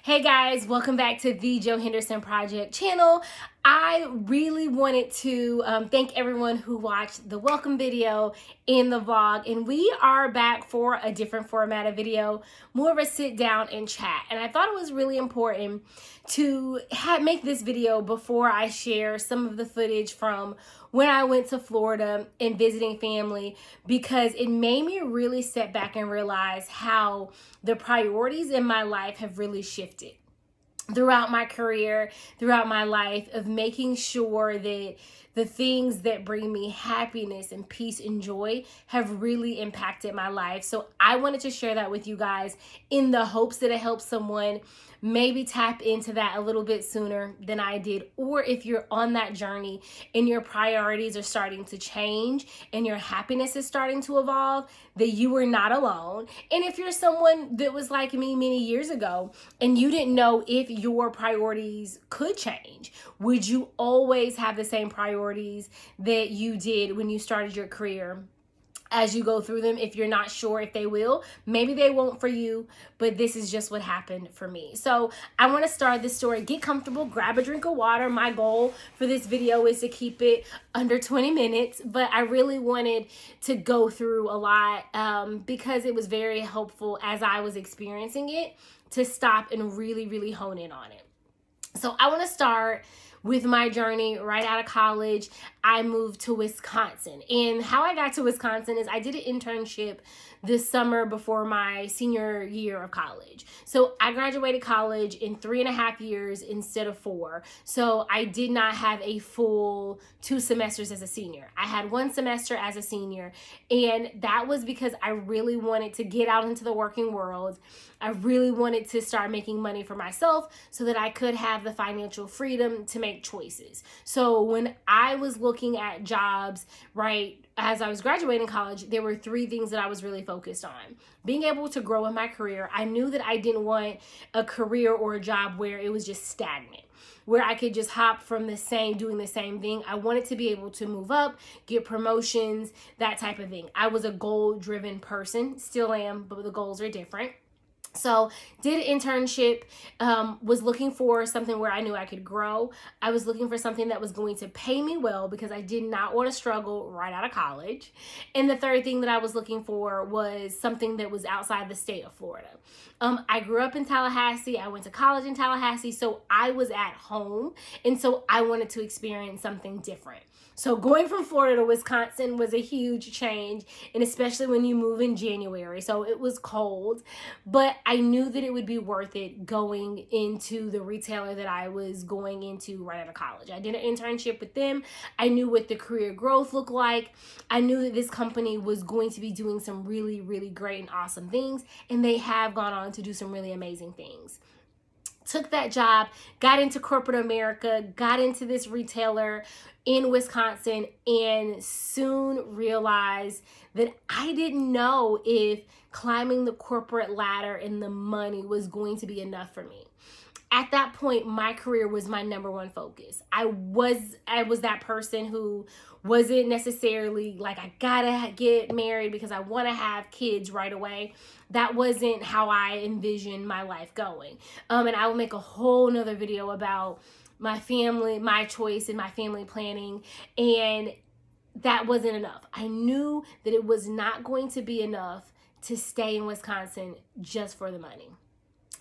Hey guys, welcome back to the Henderson Project channel. I really wanted to thank everyone who watched the welcome video in the vlog, and we are back for a different format of video, more of a sit down and chat. And I thought it was really important to make this video before I share some of the footage from when I went to Florida and visiting family, because it made me really step back and realize how the priorities in my life have really shifted throughout my career, throughout my life, of making sure that the things that bring me happiness and peace and joy have really impacted my life. So I wanted to share that with you guys in the hopes that it helps someone maybe tap into that a little bit sooner than I did. Or if you're on that journey and your priorities are starting to change and your happiness is starting to evolve, that you are not alone. And if you're someone that was like me many years ago and you didn't know if your priorities could change, would you always have the same priorities that you did when you started your career? As you go through them, if you're not sure if they will, maybe they won't for you, but this is just what happened for me. So I want to start this story. Get comfortable, grab a drink of water. My goal for this video is to keep it under 20 minutes, but I really wanted to go through a lot because it was very helpful as I was experiencing it to stop and really hone in on it. So I want to start with my journey right out of college. I moved to Wisconsin, and how I got to Wisconsin is I did an internship this summer before my senior year of college. So I graduated college in 3.5 years instead of 4. So I did not have a full 2 semesters as a senior. I had 1 semester as a senior, and that was because I really wanted to get out into the working world. I really wanted to start making money for myself so that I could have the financial freedom to make choices. So when I was looking at jobs, right, as I was graduating college, there were 3 things that I was really focused on. Being able to grow in my career. I knew that I didn't want a career or a job where it was just stagnant, where I could just hop from doing the same thing. I wanted to be able to move up, get promotions, that type of thing. I was a goal-driven person, still am, but the goals are different. So did an internship, was looking for something where I knew I could grow. I was looking for something that was going to pay me well because I did not want to struggle right out of college. And the third thing that I was looking for was something that was outside the state of Florida. I grew up in Tallahassee. I went to college in Tallahassee, so I was at home. And so I wanted to experience something different. So going from Florida to Wisconsin was a huge change, and especially when you move in January. So it was cold, but I knew that it would be worth it going into the retailer that I was going into right out of college. I did an internship with them. I knew what the career growth looked like. I knew that this company was going to be doing some really great and awesome things, and they have gone on to do some really amazing things. Took that job, got into corporate America, got into this retailer in Wisconsin, and soon realized that I didn't know if climbing the corporate ladder and the money was going to be enough for me. At that point, my career was my number one focus. I was that person who wasn't necessarily like, I gotta get married because I want to have kids right away. That wasn't how I envisioned my life going. And I will make a whole nother video about my family, my choice, and my family planning. And that wasn't enough. I knew that it was not going to be enough to stay in Wisconsin just for the money.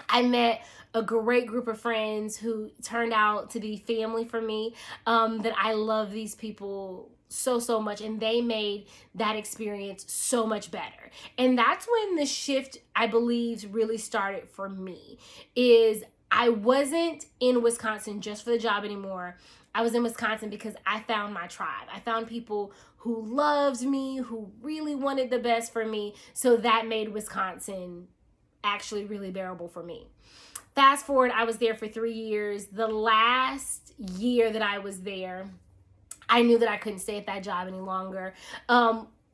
I met a great group of friends who turned out to be family for me, that I love these people so much, and they made that experience so much better. And that's when the shift, I believe, really started for me. Is I wasn't in Wisconsin just for the job anymore. I was in Wisconsin because I found my tribe. I found people who loved me, who really wanted the best for me. So that made Wisconsin actually really bearable for me. Fast forward, I was there for 3 years. The last year that I was there, I knew that I couldn't stay at that job any longer.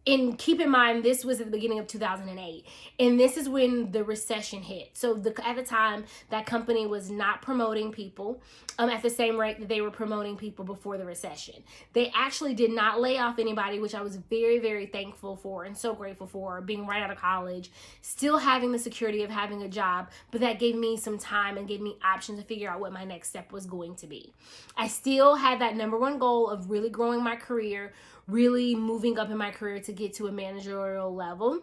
And keep in mind, this was at the beginning of 2008, and this is when the recession hit. So at the time, that company was not promoting people at the same rate that they were promoting people before the recession. They actually did not lay off anybody, which I was very, very thankful for and so grateful for, being right out of college, still having the security of having a job, but that gave me some time and gave me options to figure out what my next step was going to be. I still had that number one goal of really growing my career, really moving up in my career to get to a managerial level.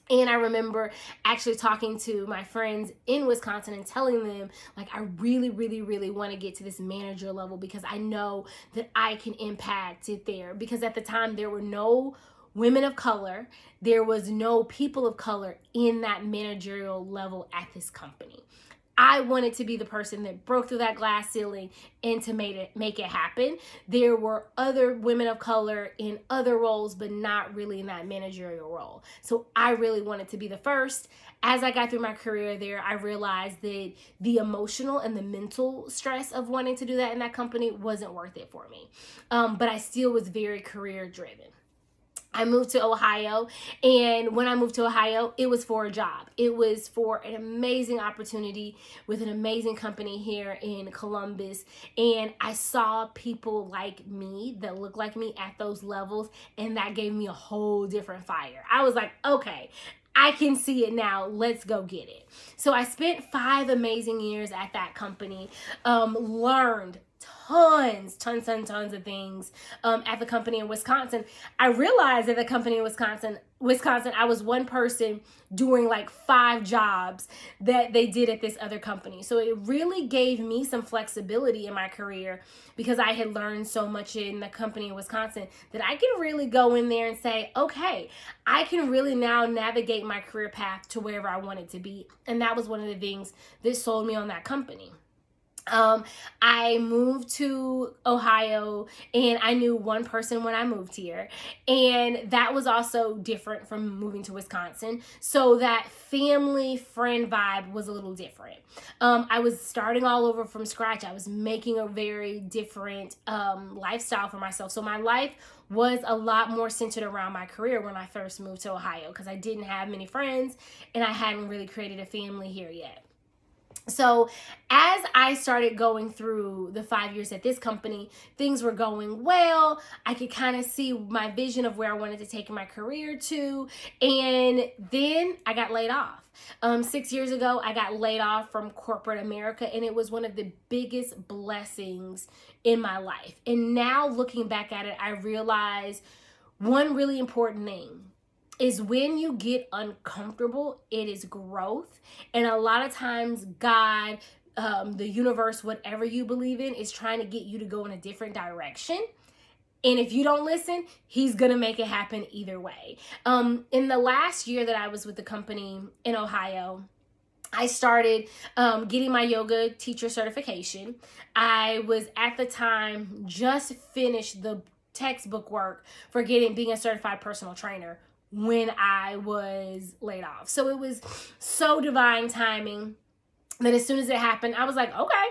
And I remember actually talking to my friends in Wisconsin and telling them, like, I really, really, really want to get to this manager level because I know that I can impact it there. Because at the time, there were no women of color, there was no people of color in that managerial level at this company. I wanted to be the person that broke through that glass ceiling and to make it happen. There were other women of color in other roles, but not really in that managerial role. So I really wanted to be the first. As I got through my career there, I realized that the emotional and the mental stress of wanting to do that in that company wasn't worth it for me. But I still was very career driven. I moved to Ohio, and when I moved to Ohio, it was for a job. It was for an amazing opportunity with an amazing company here in Columbus, and I saw people like me that look like me at those levels, and that gave me a whole different fire. I was like, okay, I can see it now. Let's go get it. So I spent 5 amazing years at that company, learned tons of things at the company in Wisconsin. I realized at the company in Wisconsin, I was one person doing like 5 jobs that they did at this other company. So it really gave me some flexibility in my career because I had learned so much in the company in Wisconsin that I can really go in there and say, okay, I can really now navigate my career path to wherever I want it to be. And that was one of the things that sold me on that company. I moved to Ohio, and I knew one person when I moved here, and that was also different from moving to Wisconsin. So that family friend vibe was a little different. I was starting all over from scratch. I was making a very different lifestyle for myself. So my life was a lot more centered around my career when I first moved to Ohio because I didn't have many friends and I hadn't really created a family here yet. So as I started going through the 5 years at this company, things were going well. I could kind of see my vision of where I wanted to take my career to. And then I got laid off. 6 years ago, I got laid off from corporate America, and it was one of the biggest blessings in my life. And now looking back at it, I realize one really important thing is when you get uncomfortable, it is growth. And a lot of times God, the universe, whatever you believe in, is trying to get you to go in a different direction. And if you don't listen, he's going to make it happen either way. In the last year that I was with the company in Ohio, I started getting my yoga teacher certification. I was at the time just finished the textbook work for being a certified personal trainer when I was laid off. So it was so divine timing that as soon as it happened, I was like, okay,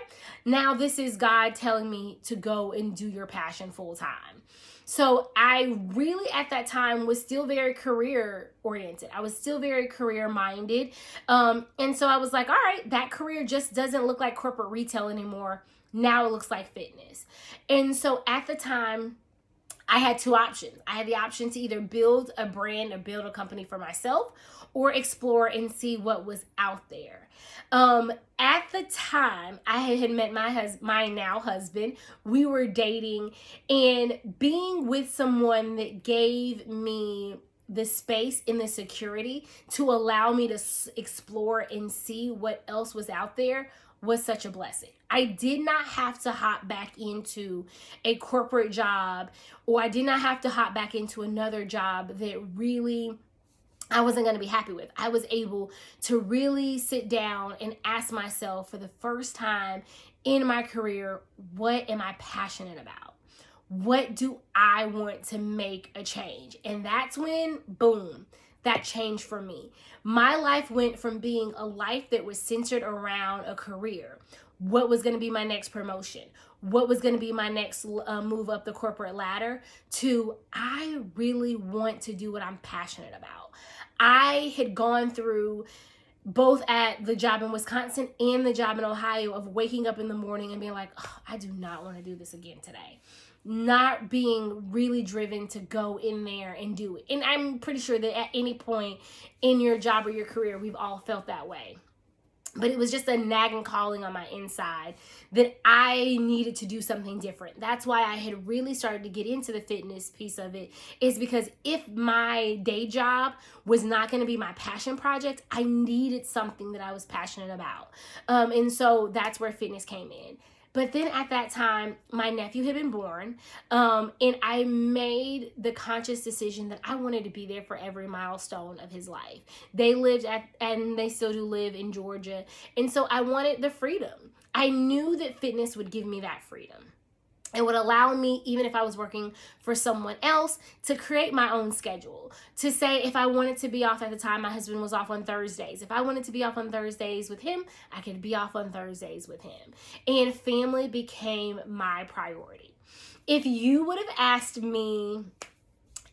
now this is God telling me to go and do your passion full time. So I really at that time was still very career oriented. I was still very career minded. And so I was like, all right, that career just doesn't look like corporate retail anymore. Now it looks like fitness. And so at the time, I had 2 options. I had the option to either build a brand or build a company for myself or explore and see what was out there. At the time, I had met my now husband. We were dating, and being with someone that gave me the space and the security to allow me to explore and see what else was out there was such a blessing. I did not have to hop back into a corporate job, or I did not have to hop back into another job that really I wasn't going to be happy with. I was able to really sit down and ask myself for the first time in my career, what am I passionate about? What do I want to make a change? And that's when, boom, that changed for me. My life went from being a life that was centered around a career. What was going to be my next promotion? What was going to be my next move up the corporate ladder? To I really want to do what I'm passionate about. I had gone through both at the job in Wisconsin and the job in Ohio of waking up in the morning and being like, oh, I do not want to do this again today. Not being really driven to go in there and do it. And I'm pretty sure that at any point in your job or your career, we've all felt that way. But it was just a nagging calling on my inside that I needed to do something different. That's why I had really started to get into the fitness piece of it, is because if my day job was not going to be my passion project, I needed something that I was passionate about. And so that's where fitness came in. But then at that time, my nephew had been born, and I made the conscious decision that I wanted to be there for every milestone of his life. They lived and they still do live in Georgia, and so I wanted the freedom. I knew that fitness would give me that freedom. It would allow me, even if I was working for someone else, to create my own schedule. To say if I wanted to be off at the time, my husband was off on Thursdays. If I wanted to be off on Thursdays with him, I could be off on Thursdays with him. And family became my priority. If you would have asked me,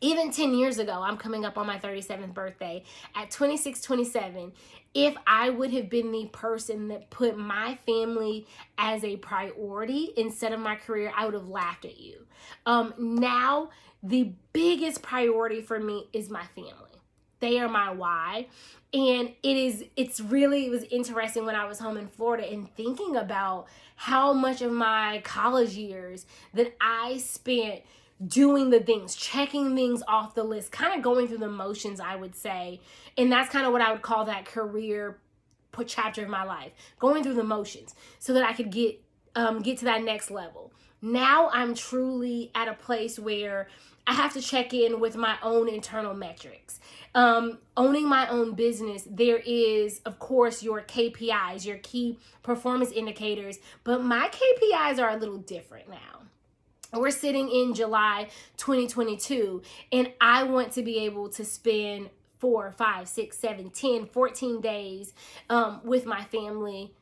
even 10 years ago, I'm coming up on my 37th birthday, at 26, 27, if I would have been the person that put my family as a priority instead of my career, I would have laughed at you. Now, the biggest priority for me is my family. They are my why. And it was interesting when I was home in Florida and thinking about how much of my college years that I spent doing the things, checking things off the list, kind of going through the motions, I would say. And that's kind of what I would call that career chapter of my life, going through the motions so that I could get to that next level. Now I'm truly at a place where I have to check in with my own internal metrics. Owning my own business, there is, of course, your KPIs, your key performance indicators, but my KPIs are a little different now. We're sitting in July 2022, and I want to be able to spend 4, 5, 6, 7, 10, 14 days with my family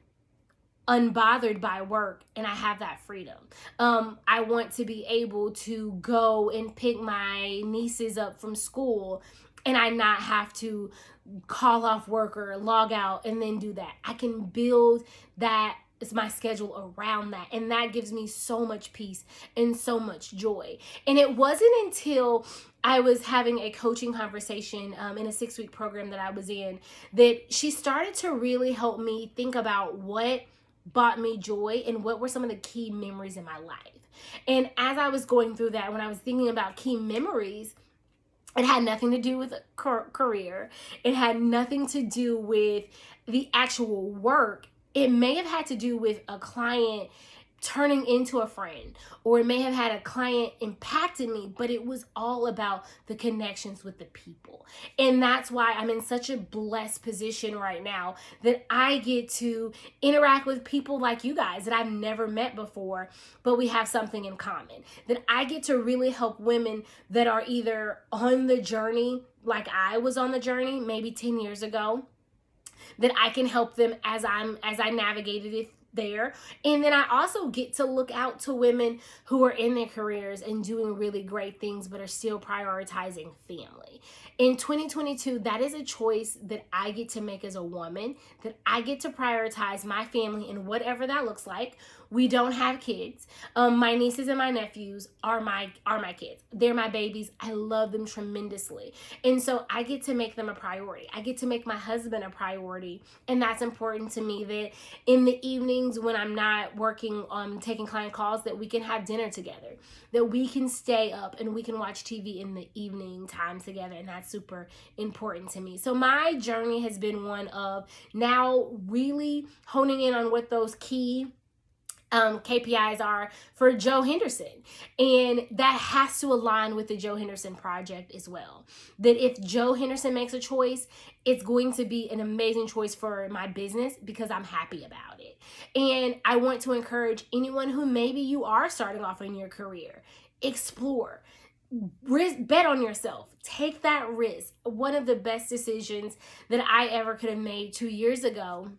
unbothered by work, and I have that freedom. I want to be able to go and pick my nieces up from school and I not have to call off work or log out and then do that. I can build that is my schedule around that, and that gives me so much peace and so much joy. And it wasn't until I was having a coaching conversation in a 6-week program that I was in that she started to really help me think about what brought me joy and what were some of the key memories in my life. And as I was going through that, when I was thinking about key memories, it had nothing to do with a career. It had nothing to do with the actual work. It may have had to do with a client turning into a friend, or it may have had a client impacted me, but it was all about the connections with the people. And that's why I'm in such a blessed position right now that I get to interact with people like you guys that I've never met before, but we have something in common. That I get to really help women that are either on the journey like I was on the journey maybe 10 years ago, that I can help them as I navigated it there. And then I also get to look out to women who are in their careers and doing really great things, but are still prioritizing family. In 2022, that is a choice that I get to make as a woman, that I get to prioritize my family and whatever that looks like. We don't have kids. My nieces and my nephews are my kids. They're my babies. I love them tremendously. And so I get to make them a priority. I get to make my husband a priority. And that's important to me, that in the evenings when I'm not working on taking client calls, that we can have dinner together, that we can stay up and we can watch TV in the evening time together. And that's super important to me. So my journey has been one of now really honing in on what those key KPIs are for Joe Henderson. And that has to align with the Joe Henderson project as well. That if Joe Henderson makes a choice, it's going to be an amazing choice for my business because I'm happy about it. And I want to encourage anyone who maybe you are starting off in your career, explore. bet on yourself. Take that risk. One of the best decisions that I ever could have made 2 years ago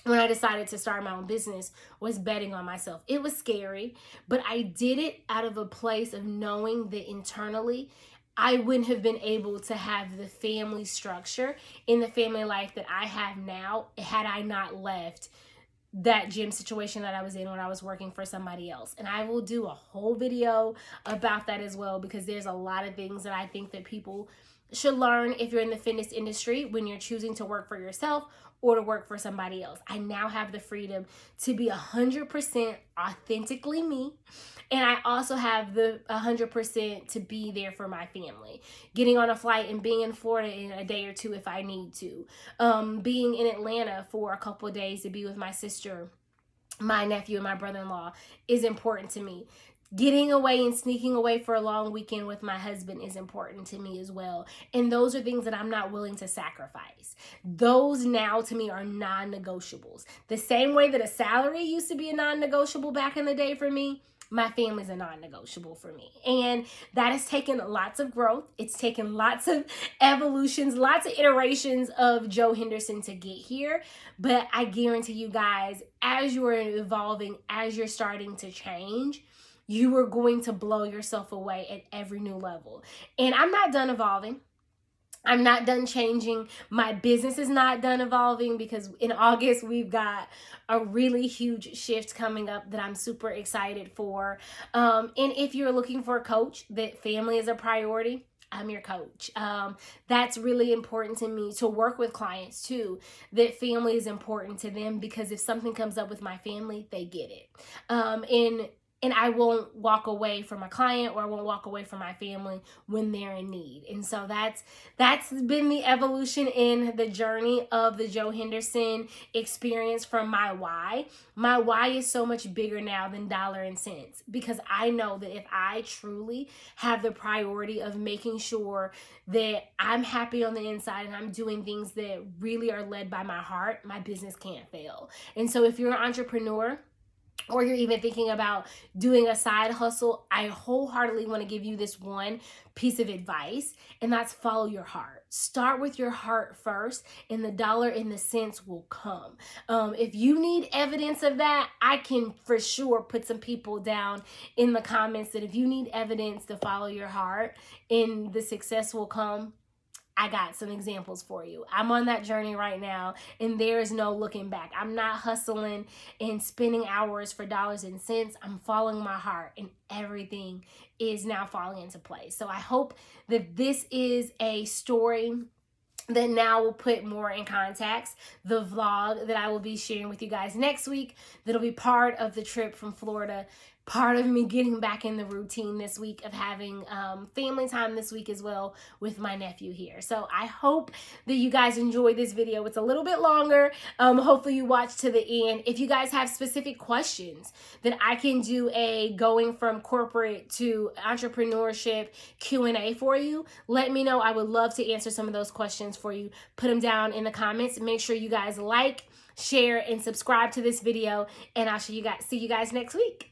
when I decided to start my own business was betting on myself. It was scary, but I did it out of a place of knowing that internally I wouldn't have been able to have the family structure in the family life that I have now had I not left that gym situation that I was in when I was working for somebody else. And I will do a whole video about that as well, because there's a lot of things that I think that people should learn if you're in the fitness industry when you're choosing to work for yourself or to work for somebody else. I now have the freedom to be 100% authentically me. And I also have the 100% to be there for my family. Getting on a flight and being in Florida in a day or two if I need to. Being in Atlanta for a couple of days to be with my sister, my nephew, and my brother-in-law is important to me. Getting away and sneaking away for a long weekend with my husband is important to me as well. And those are things that I'm not willing to sacrifice. Those now to me are non-negotiables. The same way that a salary used to be a non-negotiable back in the day for me, my family's a non-negotiable for me. And that has taken lots of growth. It's taken lots of evolutions, lots of iterations of Joe Henderson to get here. But I guarantee you guys, as you're evolving, as you're starting to change, you are going to blow yourself away at every new level. And I'm not done evolving. I'm not done changing. My business is not done evolving, because in August we've got a really huge shift coming up that I'm super excited for. And if you're looking for a coach, that family is a priority, I'm your coach. That's really important to me, to work with clients too, that family is important to them, because if something comes up with my family, they get it. And I won't walk away from a client, or I won't walk away from my family when they're in need. And so that's been the evolution in the journey of the Joe Henderson experience from my why. My why is so much bigger now than dollar and cents, because I know that if I truly have the priority of making sure that I'm happy on the inside and I'm doing things that really are led by my heart, my business can't fail. And so if you're an entrepreneur, or you're even thinking about doing a side hustle, I wholeheartedly want to give you this one piece of advice, and that's follow your heart. Start with your heart first, and the dollar and the cents will come. If you need evidence of that, I can for sure put some people down in the comments that if you need evidence to follow your heart and the success will come, I got some examples for you. I'm on that journey right now, and there is no looking back. I'm not hustling and spending hours for dollars and cents. I'm following my heart, and everything is now falling into place. So I hope that this is a story that now will put more in context the vlog that I will be sharing with you guys next week. That'll be part of the trip from Florida, part of me getting back in the routine this week of having family time this week as well with my nephew here. So I hope that you guys enjoyed this video. It's a little bit longer. Hopefully you watch to the end. If you guys have specific questions that I can do a going from corporate to entrepreneurship Q&A for you, let me know. I would love to answer some of those questions for you. Put them down in the comments. Make sure you guys like, share, and subscribe to this video, and I'll see you guys next week.